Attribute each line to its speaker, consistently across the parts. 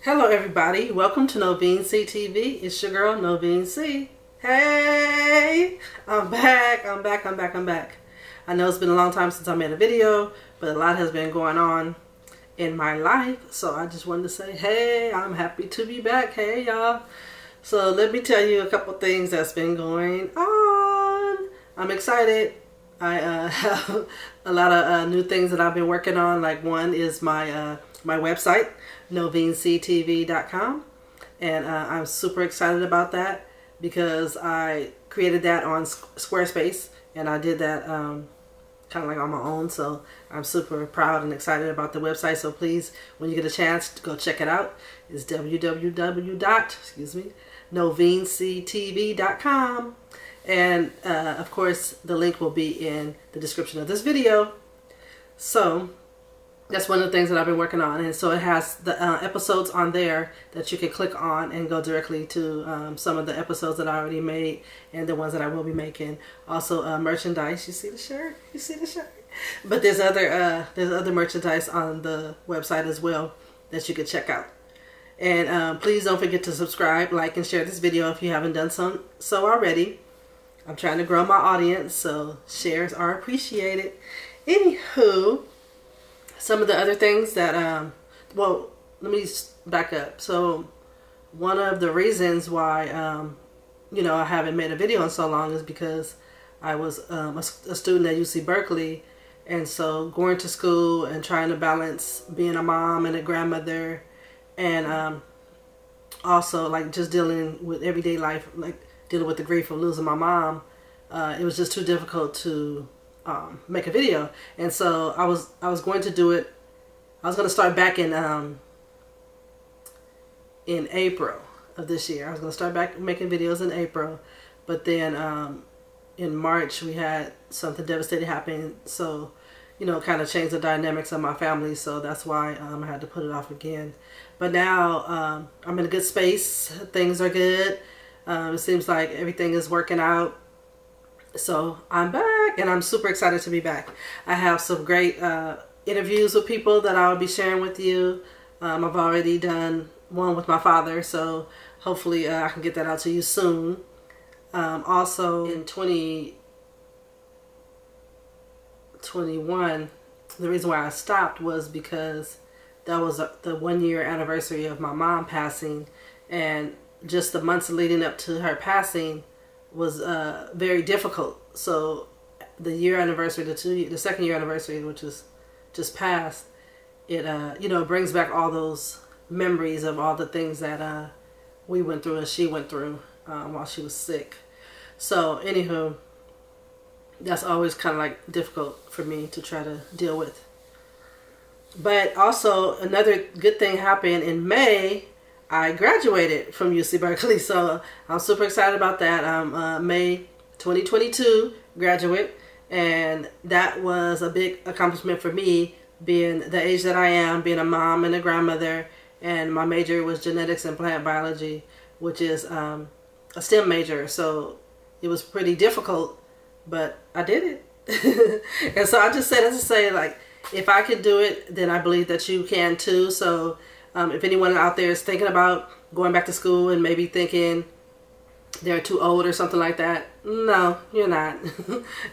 Speaker 1: Hello everybody, welcome to Novene C TV. It's your girl Novene C. Hey, I'm back. I know it's been a long time since I made a video, but a lot has been going on in my life, so I just wanted to say, hey, I'm happy to be back. Hey y'all. So let me tell you a couple things that's been going on. I'm excited. I have a lot of new things that I've been working on. Like one is my my website, novenectv.com, and I'm super excited about that because I created that on Squarespace, and I did that kind of like on my own. So I'm super proud and excited about the website. So please, when you get a chance, go check it out. It's www.novenectv.com. And of course the link will be in the description of this video. So that's one of the things that I've been working on, and so it has the episodes on there that you can click on and go directly to some of the episodes that I already made and the ones that I will be making. Also merchandise. You see the shirt? You see the shirt? But there's other merchandise on the website as well that you can check out. And please don't forget to subscribe, like, and share this video if you haven't done so already. I'm trying to grow my audience, so shares are appreciated. Anywho, some of the other things that, well, let me back up. So one of the reasons why, you know, I haven't made a video in so long is because I was a student at UC Berkeley. And so going to school and trying to balance being a mom and a grandmother and also like just dealing with everyday life, like dealing with the grief of losing my mom, it was just too difficult to make a video. And so I was going to do it. I was going to start back in April of this year. I was going to start back making videos in April, but then in March we had something devastating happen, so you know, kind of changed the dynamics of my family, so that's why I had to put it off again. But now I'm in a good space. Things are good. It seems like everything is working out. So I'm back, and I'm super excited to be back. I have some great interviews with people that I'll be sharing with you. I've already done one with my father, so hopefully I can get that out to you soon. Also in 2021, the reason why I stopped was because that was the 1-year anniversary of my mom passing, and just the months leading up to her passing was very difficult. So the year anniversary, the second year anniversary, which was just passed, it you know, brings back all those memories of all the things that we went through and she went through while she was sick. So anywho, that's always kind of like difficult for me to try to deal with. But also another good thing happened in May. I graduated from UC Berkeley, so I'm super excited about that. I'm May 2022 graduate, and that was a big accomplishment for me, being the age that I am, being a mom and a grandmother, and my major was genetics and plant biology, which is a STEM major, so it was pretty difficult, but I did it. And so I just said to say, like, if I can do it, then I believe that you can too. So if anyone out there is thinking about going back to school and maybe thinking they're too old or something like that, no, you're not.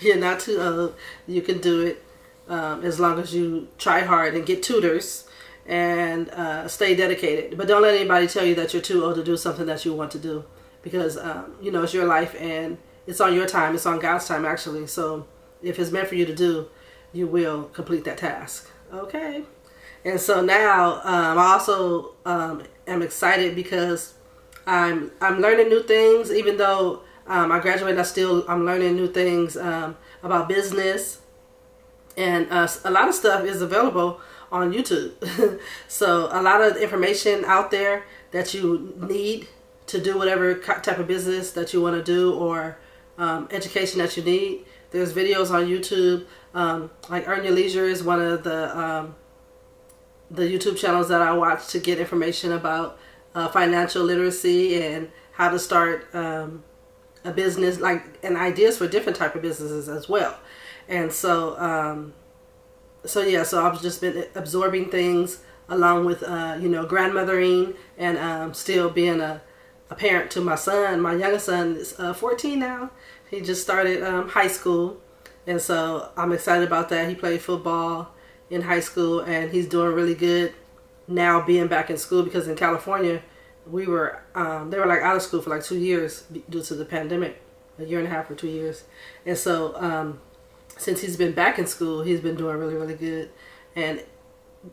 Speaker 1: You're not too old. You can do it as long as you try hard and get tutors and stay dedicated. But don't let anybody tell you that you're too old to do something that you want to do, because you know, it's your life and it's on your time. It's on God's time, actually. So if it's meant for you to do, you will complete that task. Okay. And so now I also am excited because I'm learning new things. Even though I graduated, I'm learning new things about business, and a lot of stuff is available on YouTube. So a lot of information out there that you need to do whatever type of business that you want to do, or education that you need. There's videos on YouTube. Like Earn Your Leisure is one of the YouTube channels that I watch to get information about financial literacy and how to start a business, like, and ideas for different type of businesses as well. And so so yeah, so I've just been absorbing things along with, you know, grandmothering and still being a parent to my son. My youngest son is 14 now. He just started high school. And so I'm excited about that. He played football in high school and he's doing really good now being back in school, because in California, they were like out of school for like 2 years due to the pandemic, a year and a half or 2 years. And so since he's been back in school, he's been doing really, really good. And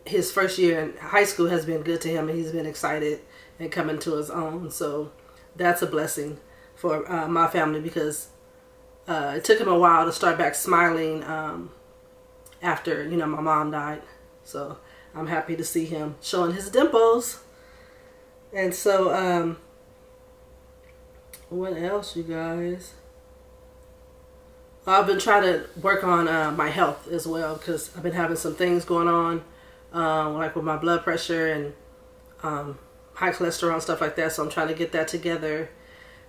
Speaker 1: his first year in high school has been good to him, and he's been excited and coming to his own. So that's a blessing for my family, because it took him a while to start back smiling after, you know, my mom died. So I'm happy to see him showing his dimples. And so what else, you guys? I've been trying to work on my health as well, because I've been having some things going on like with my blood pressure and high cholesterol and stuff like that. So I'm trying to get that together,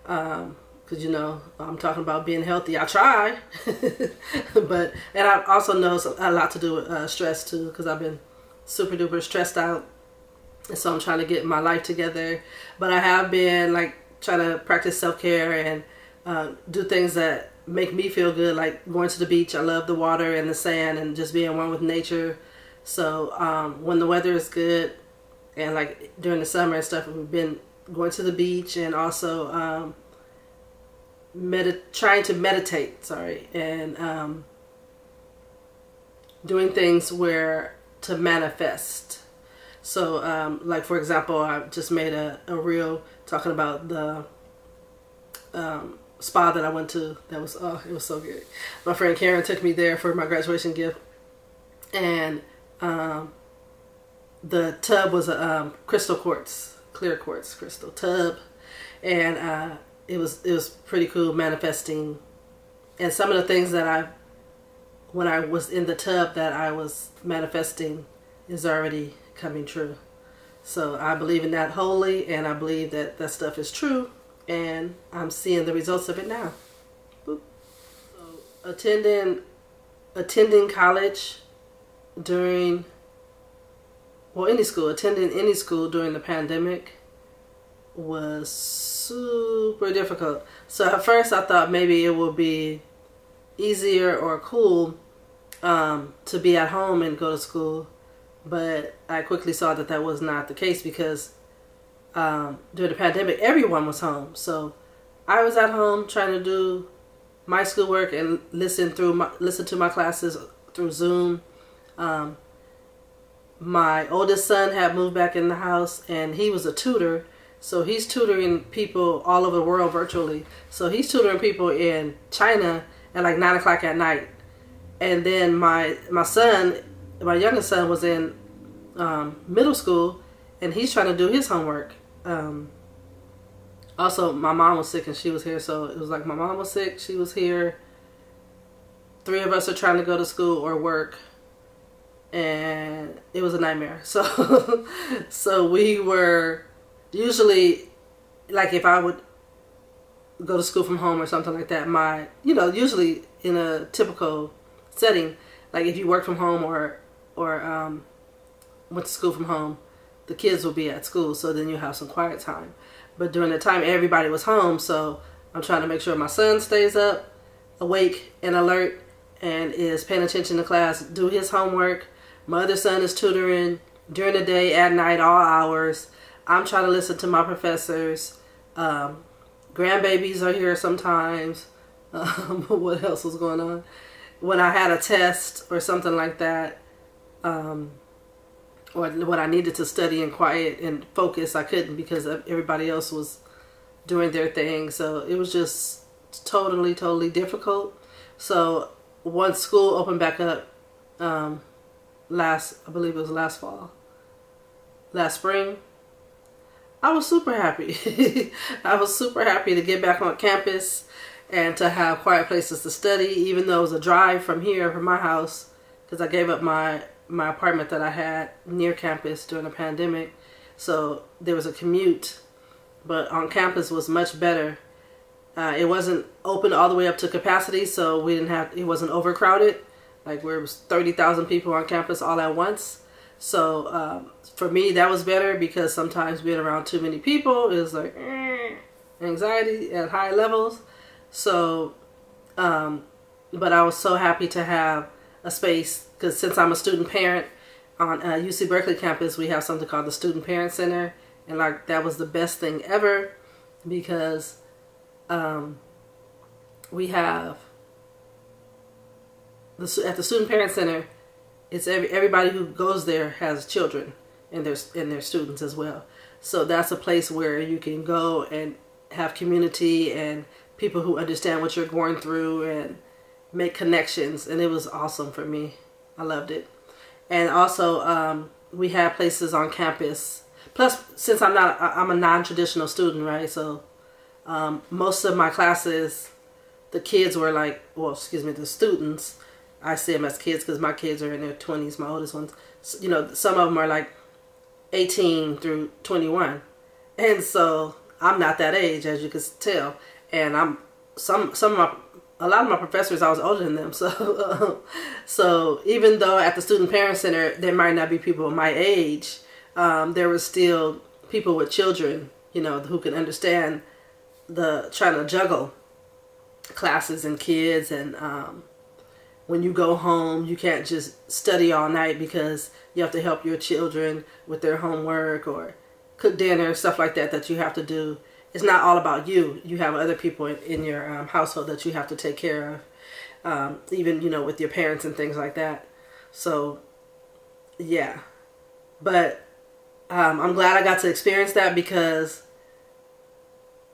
Speaker 1: because, you know, I'm talking about being healthy. I try. And I also know a lot to do with stress too, because I've been super duper stressed out. And so I'm trying to get my life together. But I have been like trying to practice self-care and do things that make me feel good, like going to the beach. I love the water and the sand and just being one with nature. So when the weather is good, and like during the summer and stuff, we've been going to the beach, and also trying to meditate, and doing things to manifest. So like, for example, I just made a reel talking about the spa that I went to. That was, oh, it was so good. My friend Karen took me there for my graduation gift, and the tub was a crystal quartz, clear quartz crystal tub, and it was pretty cool manifesting. And some of the things that when I was in the tub that I was manifesting is already coming true. So I believe in that wholly, and I believe that that stuff is true, and I'm seeing the results of it now. Boop. So attending college during, well, attending any school during the pandemic was super difficult. So at first I thought maybe it would be easier or cool to be at home and go to school, but I quickly saw that that was not the case, because during the pandemic everyone was home. So I was at home trying to do my schoolwork and listen to my classes through Zoom. My oldest son had moved back in the house, and he was a tutor. So he's tutoring people all over the world virtually. So he's tutoring people in China at like 9 o'clock at night. And then my youngest son was in middle school, and he's trying to do his homework. Also, my mom was sick and she was here. So it was like my mom was sick, she was here. 3 of us are trying to go to school or work. And it was a nightmare. So we were usually, like, if I would go to school from home or something like that, usually in a typical setting, like if you work from home or went to school from home, the kids will be at school, so then you have some quiet time. But during the time everybody was home, so I'm trying to make sure my son stays up, awake and alert, and is paying attention to class, do his homework. My other son is tutoring during the day, at night, all hours. I'm trying to listen to my professors. Grandbabies are here sometimes. What else was going on? When I had a test or something like that, or when I needed to study in quiet and focus, I couldn't because everybody else was doing their thing. So it was just totally difficult. So once school opened back up, I believe it was last spring, I was super happy. I was super happy to get back on campus and to have quiet places to study, even though it was a drive from my house, because I gave up my apartment that I had near campus during the pandemic. So there was a commute, but on campus was much better. It wasn't open all the way up to capacity, so it wasn't overcrowded, like where it was 30,000 people on campus all at once. So for me, that was better, because sometimes being around too many people is like anxiety at high levels. So, but I was so happy to have a space, because since I'm a student parent on UC Berkeley campus, we have something called the Student Parent Center, and like that was the best thing ever, because we have at the Student Parent Center, it's everybody who goes there has children and their students as well. So that's a place where you can go and have community and people who understand what you're going through and make connections, and it was awesome for me. I loved it. And also we have places on campus. Plus, since I'm a non-traditional student, right? So most of my classes, the kids were like, well, excuse me, the students, I see them as kids because my kids are in their 20s, my oldest ones. You know, some of them are like 18 through 21. And so I'm not that age, as you can tell. And a lot of my professors, I was older than them. So, so even though at the Student Parent Center, there might not be people my age, there were still people with children, you know, who can understand trying to juggle classes and kids. And when you go home, you can't just study all night because you have to help your children with their homework or cook dinner, stuff like that you have to do. It's not all about you. You have other people in your household that you have to take care of, even, you know, with your parents and things like that. So, yeah. But I'm glad I got to experience that, because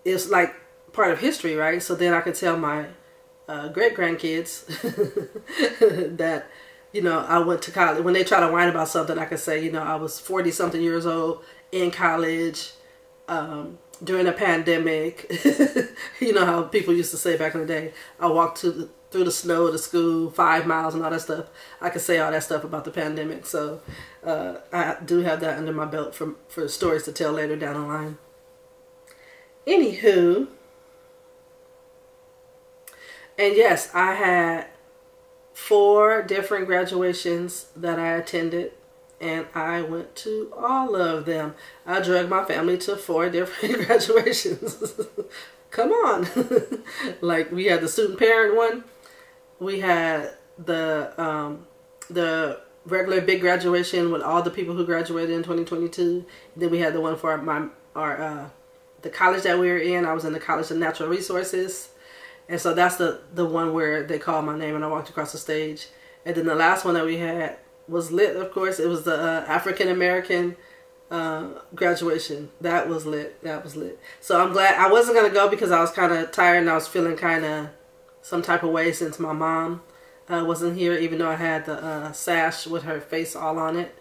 Speaker 1: it's like part of history, right? So then I could tell my great-grandkids that, you know, I went to college. When they try to whine about something, I could say, you know, I was 40-something years old in college, during a pandemic. You know how people used to say back in the day, I walked through the snow to school 5 miles and all that stuff. I could say all that stuff about the pandemic. So I do have that under my belt for stories to tell later down the line. Anywho, and yes, I had 4 different graduations that I attended, and I went to all of them. I dragged my family to 4 different graduations. Come on. Like, we had the student parent one. We had the regular big graduation with all the people who graduated in 2022. Then we had the one for the college that we were in. I was in the College of Natural Resources. And so that's the one where they called my name and I walked across the stage. And then the last one that we had was lit, of course. It was the African American graduation. That was lit. That was lit. So I'm glad. I wasn't going to go because I was kind of tired and I was feeling kind of some type of way since my mom wasn't here, even though I had the sash with her face all on it.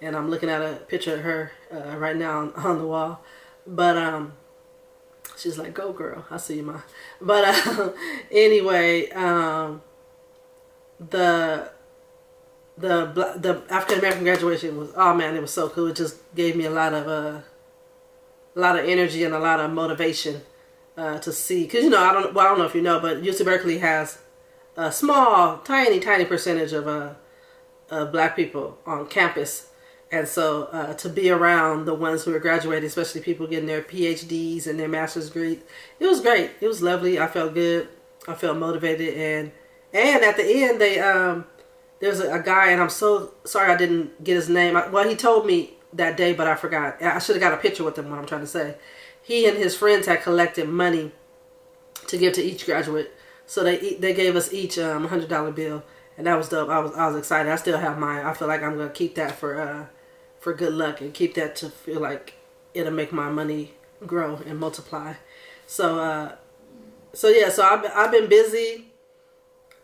Speaker 1: And I'm looking at a picture of her right now on the wall. But she's like, go girl, I see you, Ma. But anyway, the African American graduation was, oh man, it was so cool. It just gave me a lot of energy and a lot of motivation to see, because you know, I don't know if you know, but UC Berkeley has a small, tiny percentage of black people on campus. And so to be around the ones who are graduating, especially people getting their PhDs and their master's degree, it was great. It was lovely. I felt good. I felt motivated. And at the end, there was a guy, and I'm so sorry I didn't get his name. Well, he told me that day, but I forgot. I should have got a picture with him, what I'm trying to say. He and his friends had collected money to give to each graduate. So they gave us each a $100 bill. And that was dope. I was excited. I still have mine. I feel like I'm going to keep that for good luck and keep that to feel like it'll make my money grow and multiply. So yeah, so I've been busy,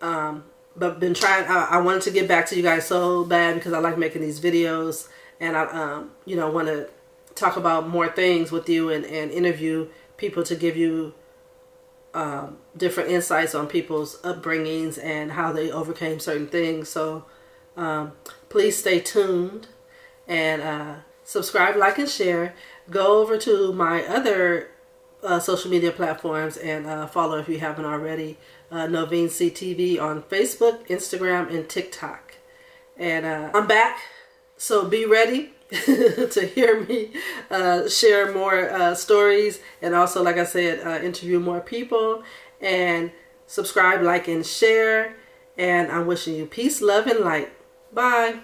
Speaker 1: but been trying. I wanted to get back to you guys so bad because I like making these videos, and I you know, want to talk about more things with you and interview people to give you different insights on people's upbringings and how they overcame certain things. So please stay tuned. And subscribe, like, and share. Go over to my other social media platforms and follow if you haven't already. Novene C TV on Facebook, Instagram, and TikTok. And I'm back. So be ready to hear me share more stories, and also, like I said, interview more people. And subscribe, like, and share. And I'm wishing you peace, love, and light. Bye.